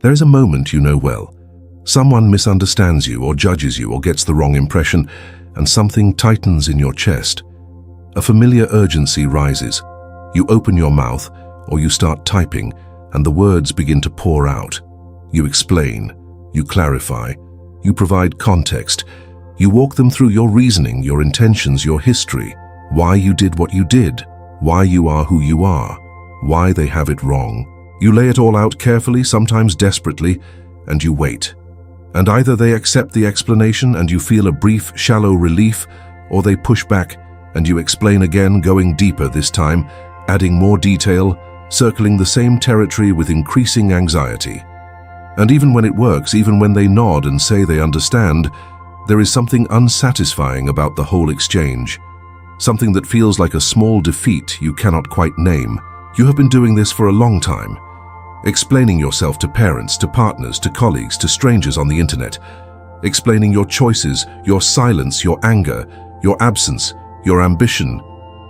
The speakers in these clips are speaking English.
There is a moment you know well. Someone misunderstands you or judges you or gets the wrong impression, and something tightens in your chest. A familiar urgency rises. You open your mouth, or you start typing, and the words begin to pour out. You explain, you clarify, you provide context. You walk them through your reasoning, your intentions, your history, why you did what you did, why you are who you are, why they have it wrong. You lay it all out carefully, sometimes desperately, and you wait. And either they accept the explanation and you feel a brief, shallow relief, or they push back and you explain again, going deeper this time, adding more detail, circling the same territory with increasing anxiety. And even when it works, even when they nod and say they understand, there is something unsatisfying about the whole exchange. Something that feels like a small defeat you cannot quite name. You have been doing this for a long time. Explaining yourself to parents, to partners, to colleagues, to strangers on the internet. Explaining your choices, your silence, your anger, your absence, your ambition,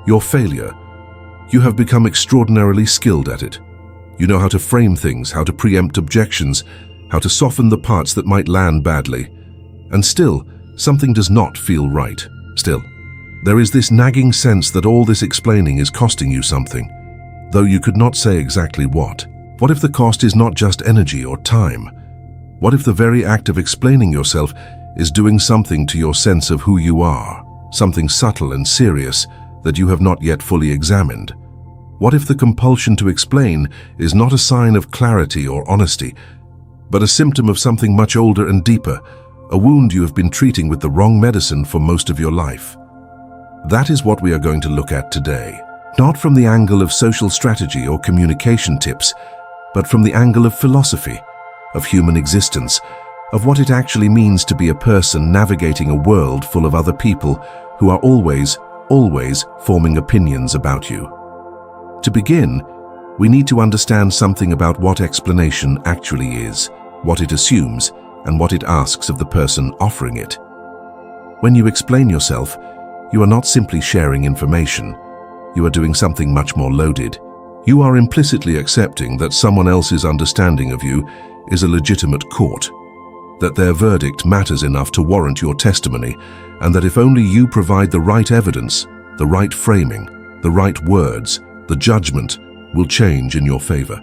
your failure. You have become extraordinarily skilled at it. You know how to frame things, how to preempt objections, how to soften the parts that might land badly. And still, something does not feel right. Still, there is this nagging sense that all this explaining is costing you something, though you could not say exactly what. What if the cost is not just energy or time? What if the very act of explaining yourself is doing something to your sense of who you are, something subtle and serious that you have not yet fully examined? What if the compulsion to explain is not a sign of clarity or honesty, but a symptom of something much older and deeper, a wound you have been treating with the wrong medicine for most of your life? That is what we are going to look at today. Not from the angle of social strategy or communication tips, but from the angle of philosophy, of human existence, of what it actually means to be a person navigating a world full of other people who are always forming opinions about you. To begin, we need to understand something about what explanation actually is, what it assumes, and what it asks of the person offering it. When you explain yourself, you are not simply sharing information. You are doing something much more loaded. You are implicitly accepting that someone else's understanding of you is a legitimate court, that their verdict matters enough to warrant your testimony, and that if only you provide the right evidence, the right framing, the right words, the judgment will change in your favor.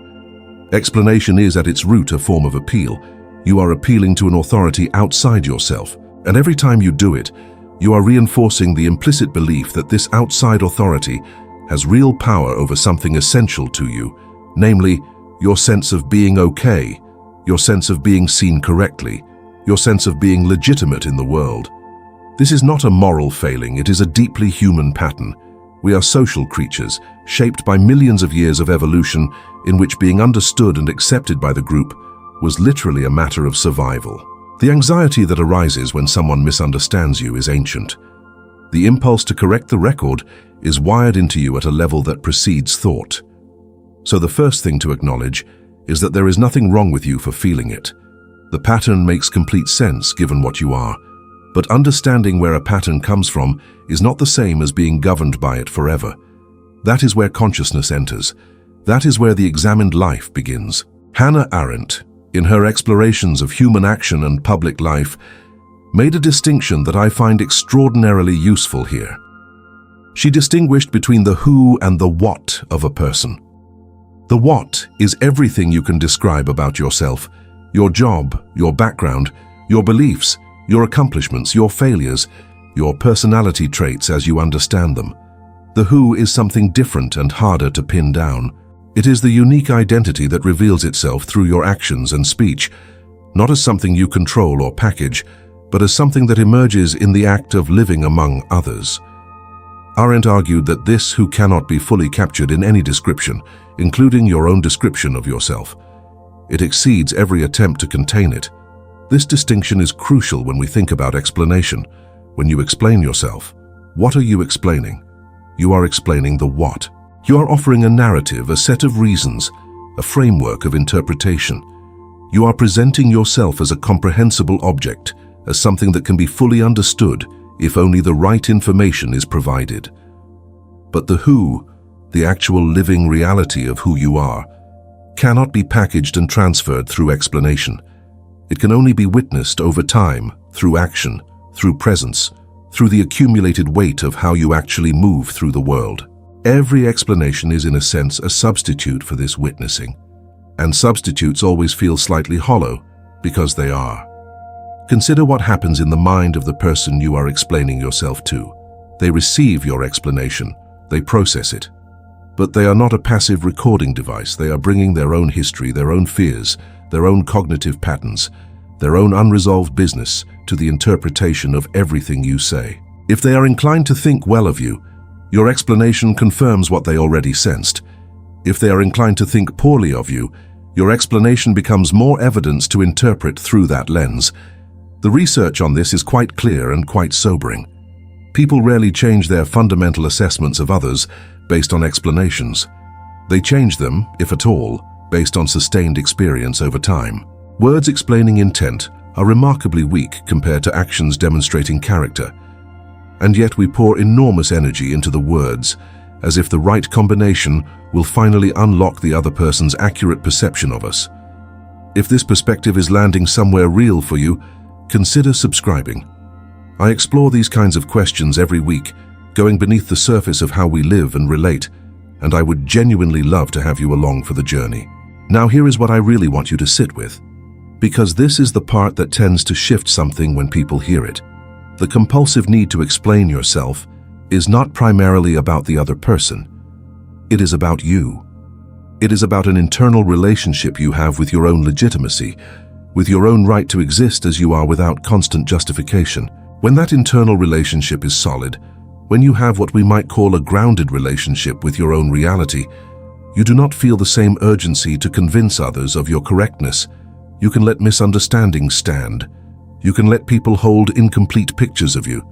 Explanation is at its root a form of appeal. You are appealing to an authority outside yourself, and every time you do it, you are reinforcing the implicit belief that this outside authority has real power over something essential to you, namely, your sense of being okay, your sense of being seen correctly, your sense of being legitimate in the world. This is not a moral failing, it is a deeply human pattern. We are social creatures, shaped by millions of years of evolution in which being understood and accepted by the group was literally a matter of survival. The anxiety that arises when someone misunderstands you is ancient. The impulse to correct the record is wired into you at a level that precedes thought. So the first thing to acknowledge is that there is nothing wrong with you for feeling it. The pattern makes complete sense given what you are, but understanding where a pattern comes from is not the same as being governed by it forever. That is where consciousness enters. That is where the examined life begins. Hannah Arendt, in her explorations of human action and public life, made a distinction that I find extraordinarily useful here. She distinguished between the who and the what of a person. The what is everything you can describe about yourself, your job, your background, your beliefs, your accomplishments, your failures, your personality traits as you understand them. The who is something different and harder to pin down. It is the unique identity that reveals itself through your actions and speech, not as something you control or package, but as something that emerges in the act of living among others. Arendt argued that this who cannot be fully captured in any description, including your own description of yourself. It exceeds every attempt to contain it. This distinction is crucial when we think about explanation. When you explain yourself, what are you explaining? You are explaining the what. You are offering a narrative, a set of reasons, a framework of interpretation. You are presenting yourself as a comprehensible object, as something that can be fully understood if only the right information is provided. But the who, the actual living reality of who you are, cannot be packaged and transferred through explanation. It can only be witnessed over time, through action, through presence, through the accumulated weight of how you actually move through the world. Every explanation is, in a sense, a substitute for this witnessing. And substitutes always feel slightly hollow, because they are. Consider what happens in the mind of the person you are explaining yourself to. They receive your explanation, they process it. But they are not a passive recording device. They are bringing their own history, their own fears, their own cognitive patterns, their own unresolved business to the interpretation of everything you say. If they are inclined to think well of you, your explanation confirms what they already sensed. If they are inclined to think poorly of you, your explanation becomes more evidence to interpret through that lens. The research on this is quite clear and quite sobering. People rarely change their fundamental assessments of others based on explanations. They change them, if at all, based on sustained experience over time. Words explaining intent are remarkably weak compared to actions demonstrating character. And yet we pour enormous energy into the words, as if the right combination will finally unlock the other person's accurate perception of us. If this perspective is landing somewhere real for you, consider subscribing. I explore these kinds of questions every week, going beneath the surface of how we live and relate, and I would genuinely love to have you along for the journey. Now here is what I really want you to sit with, because this is the part that tends to shift something when people hear it. The compulsive need to explain yourself is not primarily about the other person. It is about you. It is about an internal relationship you have with your own legitimacy, with your own right to exist as you are without constant justification. When that internal relationship is solid, when you have what we might call a grounded relationship with your own reality, you do not feel the same urgency to convince others of your correctness. You can let misunderstandings stand. You can let people hold incomplete pictures of you.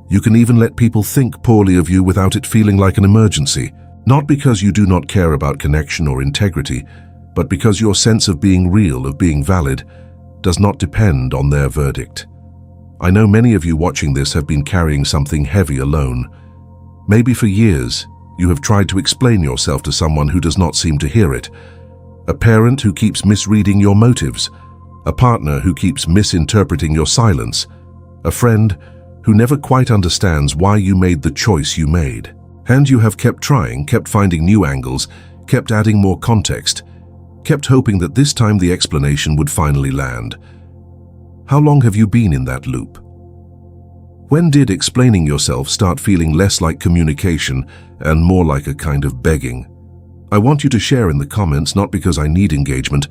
You can even let people think poorly of you without it feeling like an emergency. Not because you do not care about connection or integrity, but because your sense of being real, of being valid, does not depend on their verdict. I know many of you watching this have been carrying something heavy alone. Maybe for years, you have tried to explain yourself to someone who does not seem to hear it. A parent who keeps misreading your motives. A partner who keeps misinterpreting your silence. A friend who never quite understands why you made the choice you made. And you have kept trying, kept finding new angles, kept adding more context, kept hoping that this time the explanation would finally land. How long have you been in that loop? When did explaining yourself start feeling less like communication and more like a kind of begging? I want you to share in the comments, not because I need engagement,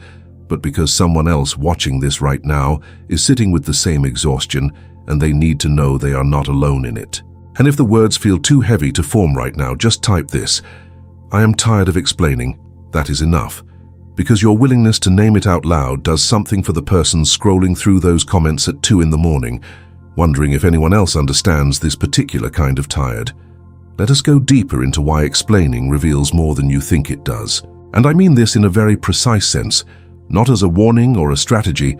but because someone else watching this right now is sitting with the same exhaustion and they need to know they are not alone in it. And if the words feel too heavy to form right now, just type this: I am tired of explaining. That is enough. Because your willingness to name it out loud does something for the person scrolling through those comments at 2 in the morning, wondering if anyone else understands this particular kind of tired. Let us go deeper into why explaining reveals more than you think it does. And I mean this in a very precise sense, not as a warning or a strategy,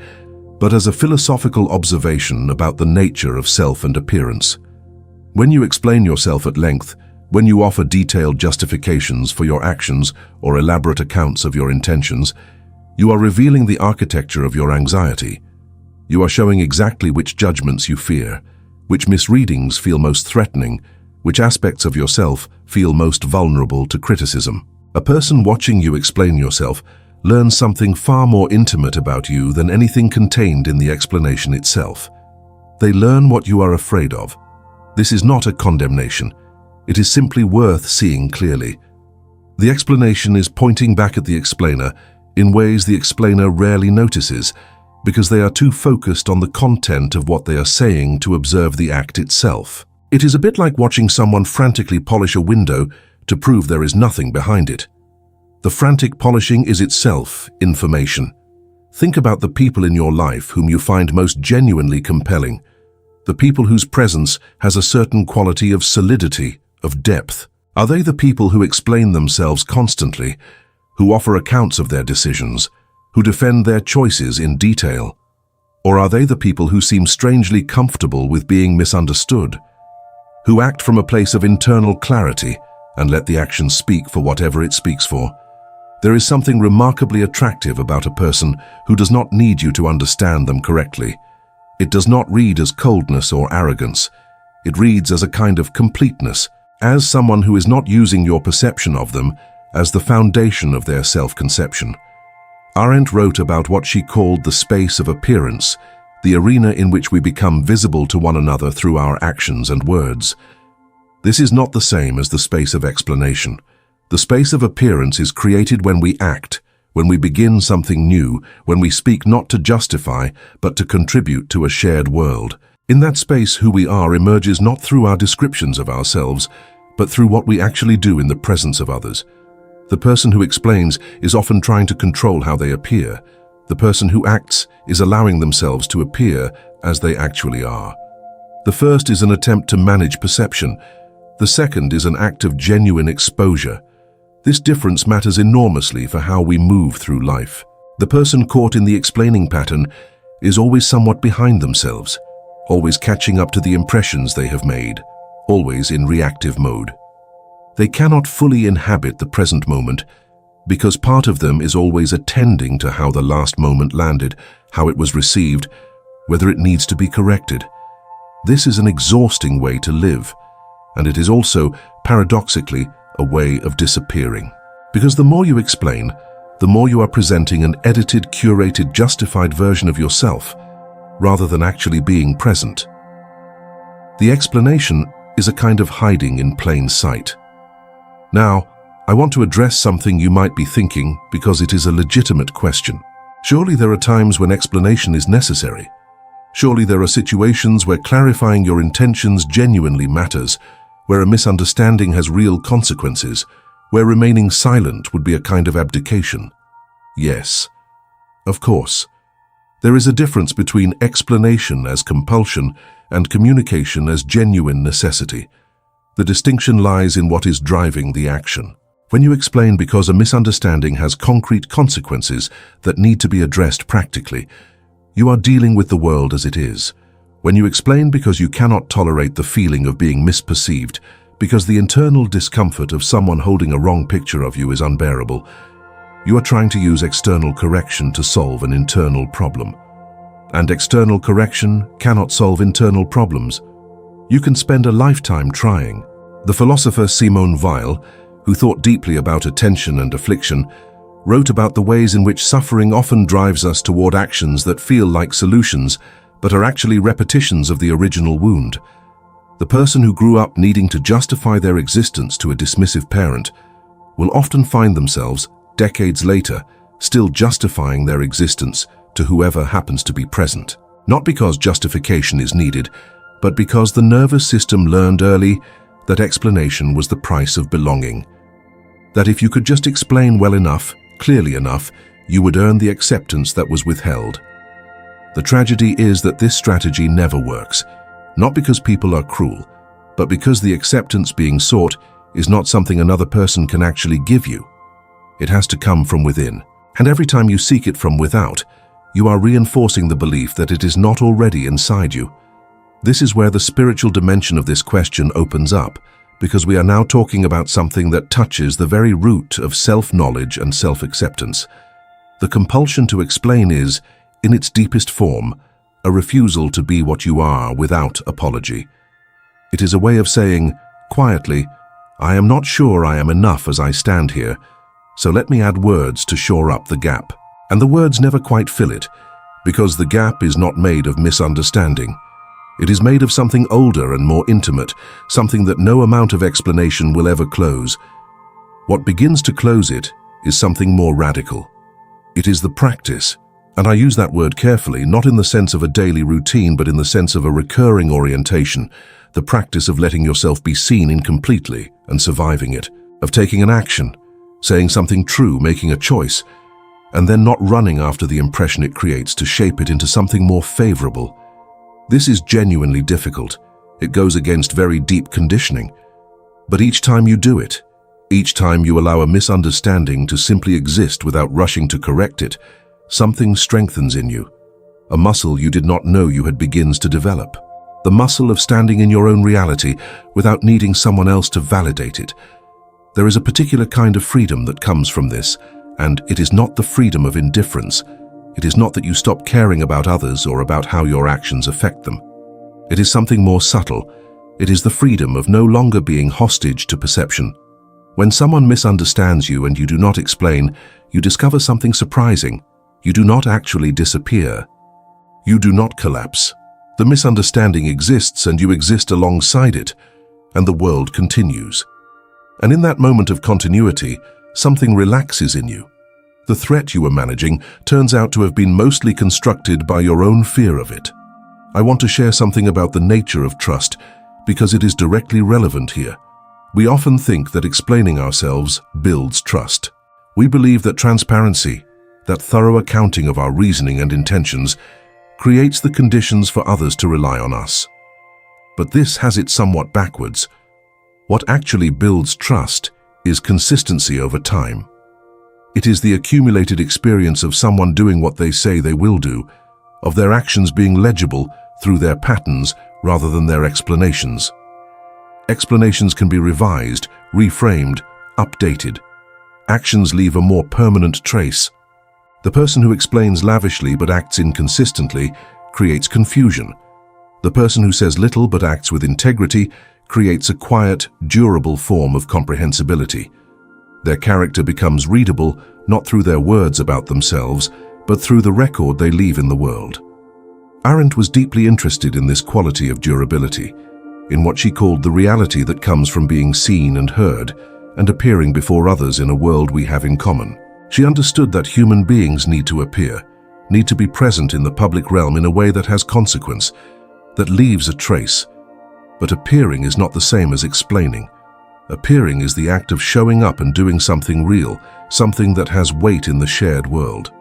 but as a philosophical observation about the nature of self and appearance. When you explain yourself at length, when you offer detailed justifications for your actions or elaborate accounts of your intentions, you are revealing the architecture of your anxiety. You are showing exactly which judgments you fear, which misreadings feel most threatening, which aspects of yourself feel most vulnerable to criticism. A person watching you explain yourself learns something far more intimate about you than anything contained in the explanation itself. They learn what you are afraid of. This is not a condemnation. It is simply worth seeing clearly. The explanation is pointing back at the explainer in ways the explainer rarely notices, because they are too focused on the content of what they are saying to observe the act itself. It is a bit like watching someone frantically polish a window to prove there is nothing behind it. The frantic polishing is itself information. Think about the people in your life whom you find most genuinely compelling, the people whose presence has a certain quality of solidity, of depth. Are they the people who explain themselves constantly, who offer accounts of their decisions, who defend their choices in detail? Or are they the people who seem strangely comfortable with being misunderstood, who act from a place of internal clarity and let the action speak for whatever it speaks for? There is something remarkably attractive about a person who does not need you to understand them correctly. It does not read as coldness or arrogance. It reads as a kind of completeness, as someone who is not using your perception of them as the foundation of their self-conception. Arendt wrote about what she called the space of appearance, the arena in which we become visible to one another through our actions and words. This is not the same as the space of explanation. The space of appearance is created when we act, when we begin something new, when we speak not to justify, but to contribute to a shared world. In that space, who we are emerges not through our descriptions of ourselves, but through what we actually do in the presence of others. The person who explains is often trying to control how they appear. The person who acts is allowing themselves to appear as they actually are. The first is an attempt to manage perception. The second is an act of genuine exposure. This difference matters enormously for how we move through life. The person caught in the explaining pattern is always somewhat behind themselves, always catching up to the impressions they have made, always in reactive mode. They cannot fully inhabit the present moment because part of them is always attending to how the last moment landed, how it was received, whether it needs to be corrected. This is an exhausting way to live, and it is also, paradoxically, a way of disappearing. Because the more you explain, the more you are presenting an edited, curated, justified version of yourself, rather than actually being present. The explanation is a kind of hiding in plain sight. Now, I want to address something you might be thinking because it is a legitimate question. Surely there are times when explanation is necessary. Surely there are situations where clarifying your intentions genuinely matters, where a misunderstanding has real consequences, where remaining silent would be a kind of abdication. Yes, of course. There is a difference between explanation as compulsion and communication as genuine necessity. The distinction lies in what is driving the action. When you explain because a misunderstanding has concrete consequences that need to be addressed practically, you are dealing with the world as it is. When you explain because you cannot tolerate the feeling of being misperceived, because the internal discomfort of someone holding a wrong picture of you is unbearable, you are trying to use external correction to solve an internal problem. And external correction cannot solve internal problems. You can spend a lifetime trying. The philosopher Simone Weil, who thought deeply about attention and affliction, wrote about the ways in which suffering often drives us toward actions that feel like solutions, but are actually repetitions of the original wound. The person who grew up needing to justify their existence to a dismissive parent will often find themselves, decades later, still justifying their existence to whoever happens to be present. Not because justification is needed, but because the nervous system learned early that explanation was the price of belonging. That if you could just explain well enough, clearly enough, you would earn the acceptance that was withheld. The tragedy is that this strategy never works, not because people are cruel, but because the acceptance being sought is not something another person can actually give you. It has to come from within, and every time you seek it from without, you are reinforcing the belief that it is not already inside you. This is where the spiritual dimension of this question opens up, because we are now talking about something that touches the very root of self-knowledge and self-acceptance. The compulsion to explain is, in its deepest form, a refusal to be what you are without apology. It is a way of saying, quietly, I am not sure I am enough as I stand here, so let me add words to shore up the gap. And the words never quite fill it, because the gap is not made of misunderstanding. It is made of something older and more intimate, something that no amount of explanation will ever close. What begins to close it is something more radical. It is the practice, and I use that word carefully, not in the sense of a daily routine, but in the sense of a recurring orientation, the practice of letting yourself be seen incompletely and surviving it, of taking an action, saying something true, making a choice, and then not running after the impression it creates to shape it into something more favorable. This is genuinely difficult. It goes against very deep conditioning. But each time you do it, each time you allow a misunderstanding to simply exist without rushing to correct it, something strengthens in you. A muscle you did not know you had begins to develop. The muscle of standing in your own reality without needing someone else to validate it. There is a particular kind of freedom that comes from this, And it is not the freedom of indifference. It is not that you stop caring about others or about how your actions affect them. It is something more subtle. It is the freedom of no longer being hostage to perception. When someone misunderstands you and you do not explain, you discover something surprising. You do not actually disappear. You do not collapse. The misunderstanding exists and you exist alongside it, and the world continues. And in that moment of continuity, something relaxes in you. The threat you were managing turns out to have been mostly constructed by your own fear of it. I want to share something about the nature of trust because it is directly relevant here. We often think that explaining ourselves builds trust. We believe that transparency, that thorough accounting of our reasoning and intentions, creates the conditions for others to rely on us. But this has it somewhat backwards. What actually builds trust is consistency over time. It is the accumulated experience of someone doing what they say they will do, of their actions being legible through their patterns rather than their explanations. Explanations can be revised, reframed, updated. Actions leave a more permanent trace. The person who explains lavishly but acts inconsistently creates confusion. The person who says little but acts with integrity creates a quiet, durable form of comprehensibility. Their character becomes readable not through their words about themselves, but through the record they leave in the world. Arendt was deeply interested in this quality of durability, in what she called the reality that comes from being seen and heard, and appearing before others in a world we have in common. She understood that human beings need to appear, need to be present in the public realm in a way that has consequence, that leaves a trace. But appearing is not the same as explaining. Appearing is the act of showing up and doing something real, something that has weight in the shared world.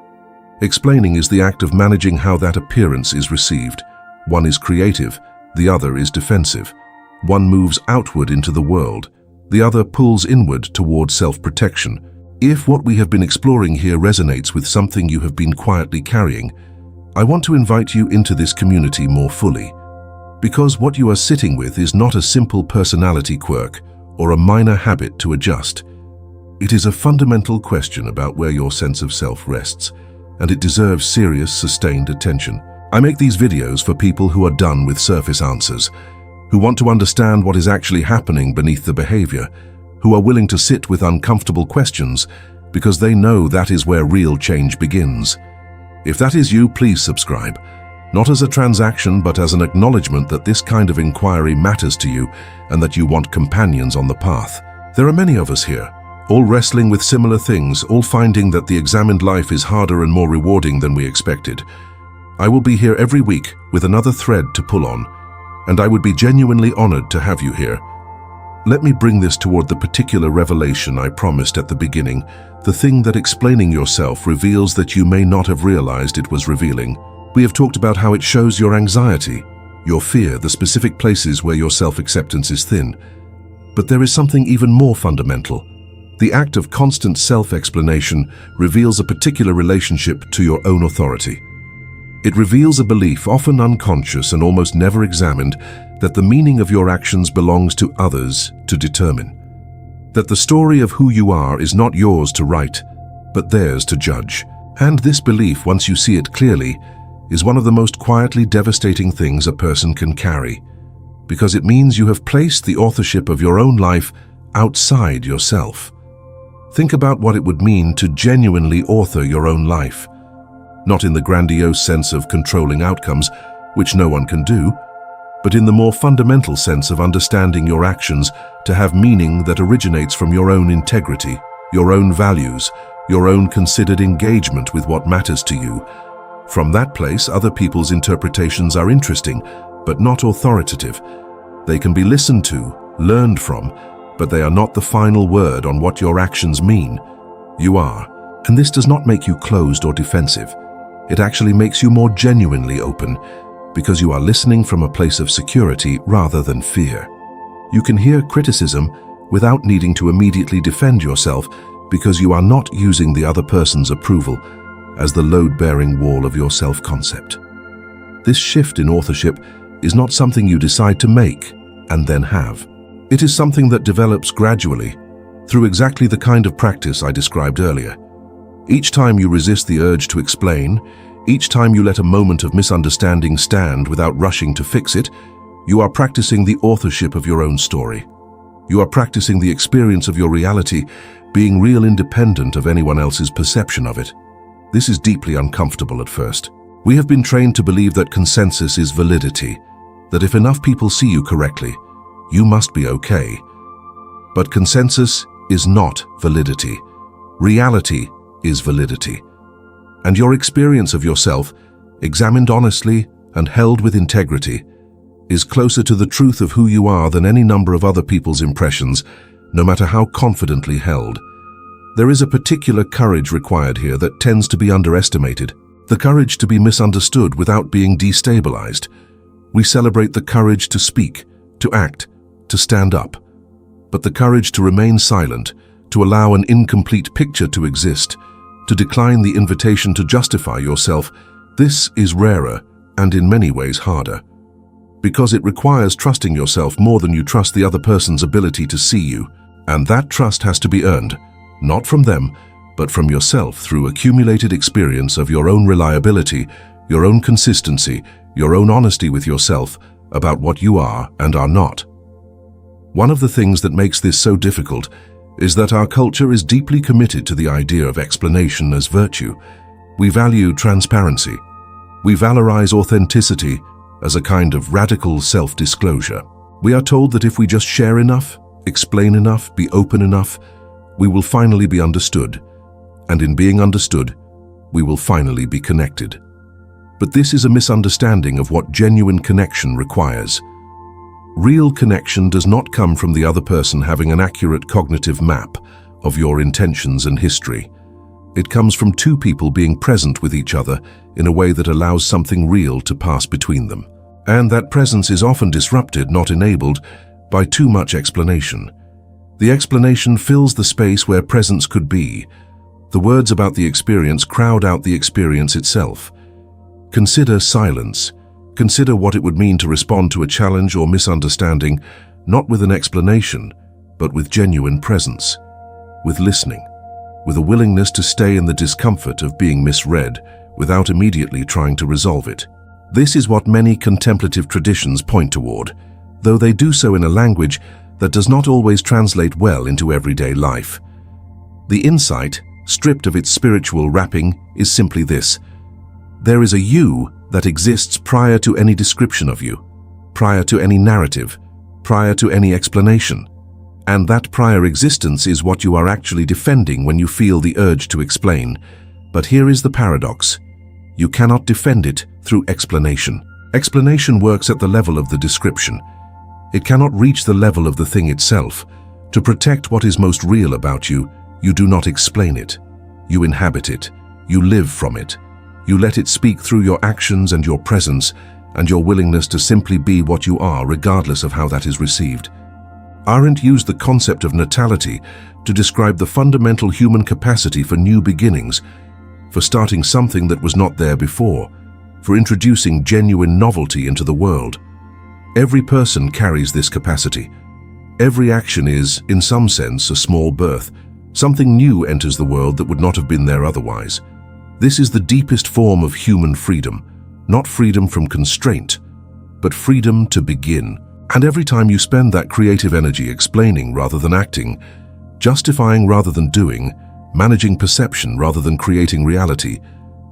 Explaining is the act of managing how that appearance is received. One is creative, the other is defensive. One moves outward into the world, the other pulls inward toward self-protection. If what we have been exploring here resonates with something you have been quietly carrying, I want to invite you into this community more fully. Because what you are sitting with is not a simple personality quirk or a minor habit to adjust. It is a fundamental question about where your sense of self rests, and it deserves serious, sustained attention. I make these videos for people who are done with surface answers, who want to understand what is actually happening beneath the behavior, who are willing to sit with uncomfortable questions because they know that is where real change begins. If that is you, please subscribe. Not as a transaction, but as an acknowledgement that this kind of inquiry matters to you and that you want companions on the path. There are many of us here, all wrestling with similar things, all finding that the examined life is harder and more rewarding than we expected. I will be here every week with another thread to pull on, and I would be genuinely honored to have you here. Let me bring this toward the particular revelation I promised at the beginning, the thing that explaining yourself reveals that you may not have realized it was revealing. We have talked about how it shows your anxiety, your fear, the specific places where your self-acceptance is thin. But there is something even more fundamental. The act of constant self-explanation reveals a particular relationship to your own authority. It reveals a belief, often unconscious and almost never examined, that the meaning of your actions belongs to others to determine. That the story of who you are is not yours to write, but theirs to judge. And this belief, once you see it clearly, is one of the most quietly devastating things a person can carry, because it means you have placed the authorship of your own life outside yourself. Think about what it would mean to genuinely author your own life. Not in the grandiose sense of controlling outcomes, which no one can do, but in the more fundamental sense of understanding your actions to have meaning that originates from your own integrity, your own values, your own considered engagement with what matters to you. From that place, other people's interpretations are interesting, but not authoritative. They can be listened to, learned from, but they are not the final word on what your actions mean. You are. And this does not make you closed or defensive. It actually makes you more genuinely open, because you are listening from a place of security rather than fear. You can hear criticism without needing to immediately defend yourself, because you are not using the other person's approval as the load-bearing wall of your self-concept. This shift in authorship is not something you decide to make and then have. It is something that develops gradually, through exactly the kind of practice I described earlier. Each time you resist the urge to explain, each time you let a moment of misunderstanding stand without rushing to fix it, you are practicing the authorship of your own story. You are practicing the experience of your reality, being real independent of anyone else's perception of it. This is deeply uncomfortable at first. We have been trained to believe that consensus is validity, that if enough people see you correctly, you must be okay. But consensus is not validity. Reality is validity. And your experience of yourself, examined honestly and held with integrity, is closer to the truth of who you are than any number of other people's impressions, no matter how confidently held. There is a particular courage required here that tends to be underestimated, the courage to be misunderstood without being destabilized. We celebrate the courage to speak, to act, to stand up. But the courage to remain silent, to allow an incomplete picture to exist, to decline the invitation to justify yourself, this is rarer and in many ways harder. Because it requires trusting yourself more than you trust the other person's ability to see you. And that trust has to be earned, not from them, but from yourself through accumulated experience of your own reliability, your own consistency, your own honesty with yourself about what you are and are not. One of the things that makes this so difficult is that our culture is deeply committed to the idea of explanation as virtue. We value transparency. We valorize authenticity as a kind of radical self-disclosure. We are told that if we just share enough, explain enough, be open enough, we will finally be understood. And in being understood, we will finally be connected. But this is a misunderstanding of what genuine connection requires. Real connection does not come from the other person having an accurate cognitive map of your intentions and history. It comes from two people being present with each other in a way that allows something real to pass between them. And that presence is often disrupted, not enabled, by too much explanation. The explanation fills the space where presence could be. The words about the experience crowd out the experience itself. Consider silence. Consider what it would mean to respond to a challenge or misunderstanding, not with an explanation, but with genuine presence, with listening, with a willingness to stay in the discomfort of being misread without immediately trying to resolve it. This is what many contemplative traditions point toward, though they do so in a language that does not always translate well into everyday life. The insight, stripped of its spiritual wrapping, is simply this: there is a you that exists prior to any description of you, prior to any narrative, prior to any explanation. And that prior existence is what you are actually defending when you feel the urge to explain. But here is the paradox. You cannot defend it through explanation. Explanation works at the level of the description. It cannot reach the level of the thing itself. To protect what is most real about you, you do not explain it. You inhabit it. You live from it. You let it speak through your actions and your presence and your willingness to simply be what you are regardless of how that is received. Arendt used the concept of natality to describe the fundamental human capacity for new beginnings, for starting something that was not there before, for introducing genuine novelty into the world. Every person carries this capacity. Every action is, in some sense, a small birth. Something new enters the world that would not have been there otherwise. This is the deepest form of human freedom, not freedom from constraint, but freedom to begin. And every time you spend that creative energy explaining rather than acting, justifying rather than doing, managing perception rather than creating reality,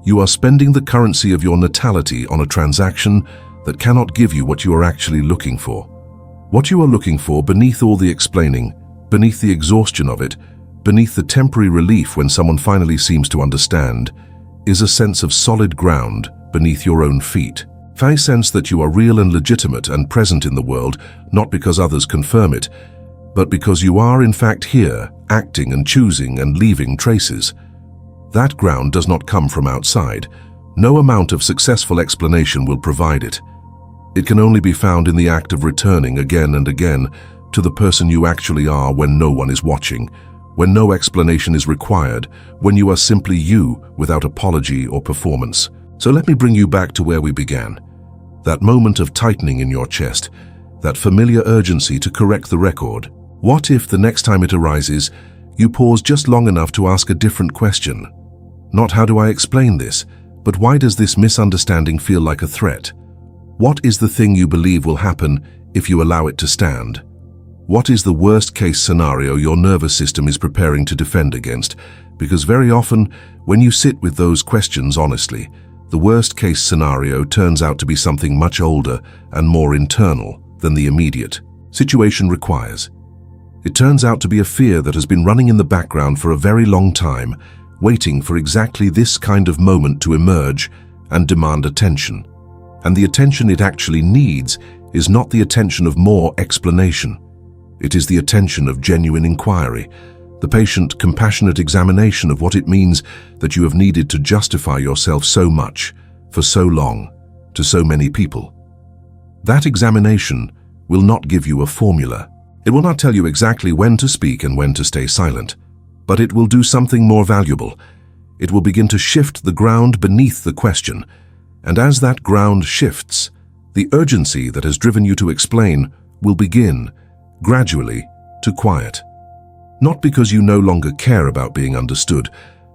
you are spending the currency of your natality on a transaction that cannot give you what you are actually looking for. What you are looking for beneath all the explaining, beneath the exhaustion of it, beneath the temporary relief when someone finally seems to understand, is a sense of solid ground beneath your own feet. A sense that you are real and legitimate and present in the world, not because others confirm it, but because you are in fact here, acting and choosing and leaving traces. That ground does not come from outside. No amount of successful explanation will provide it. It can only be found in the act of returning again and again to the person you actually are when no one is watching, when no explanation is required, when you are simply you without apology or performance. So let me bring you back to where we began. That moment of tightening in your chest, that familiar urgency to correct the record. What if the next time it arises, you pause just long enough to ask a different question? Not how do I explain this, but why does this misunderstanding feel like a threat? What is the thing you believe will happen if you allow it to stand? What is the worst-case scenario your nervous system is preparing to defend against? Because very often, when you sit with those questions honestly, the worst-case scenario turns out to be something much older and more internal than the immediate situation requires. It turns out to be a fear that has been running in the background for a very long time, waiting for exactly this kind of moment to emerge and demand attention. And the attention it actually needs is not the attention of more explanation. It is the attention of genuine inquiry, the patient, compassionate examination of what it means that you have needed to justify yourself so much, for so long, to so many people. That examination will not give you a formula. It will not tell you exactly when to speak and when to stay silent, but it will do something more valuable. It will begin to shift the ground beneath the question, and as that ground shifts, the urgency that has driven you to explain will begin, gradually, to quiet. Not because you no longer care about being understood,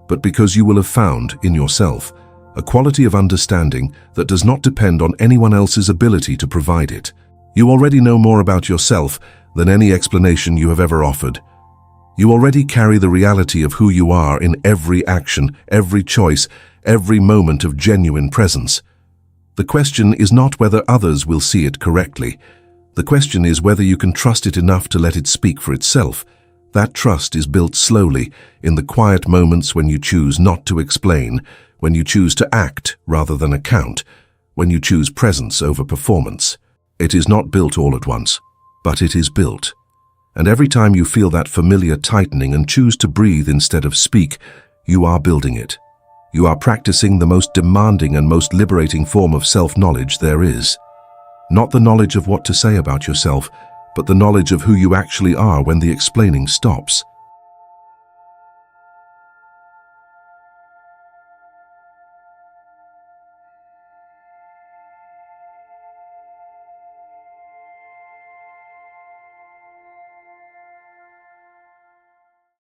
but because you will have found, in yourself, a quality of understanding that does not depend on anyone else's ability to provide it. You already know more about yourself than any explanation you have ever offered. You already carry the reality of who you are in every action, every choice, every moment of genuine presence. The question is not whether others will see it correctly. The question is whether you can trust it enough to let it speak for itself. That trust is built slowly, in the quiet moments when you choose not to explain, when you choose to act rather than account, when you choose presence over performance. It is not built all at once, but it is built. And every time you feel that familiar tightening and choose to breathe instead of speak, you are building it. You are practicing the most demanding and most liberating form of self-knowledge there is. Not the knowledge of what to say about yourself, but the knowledge of who you actually are when the explaining stops.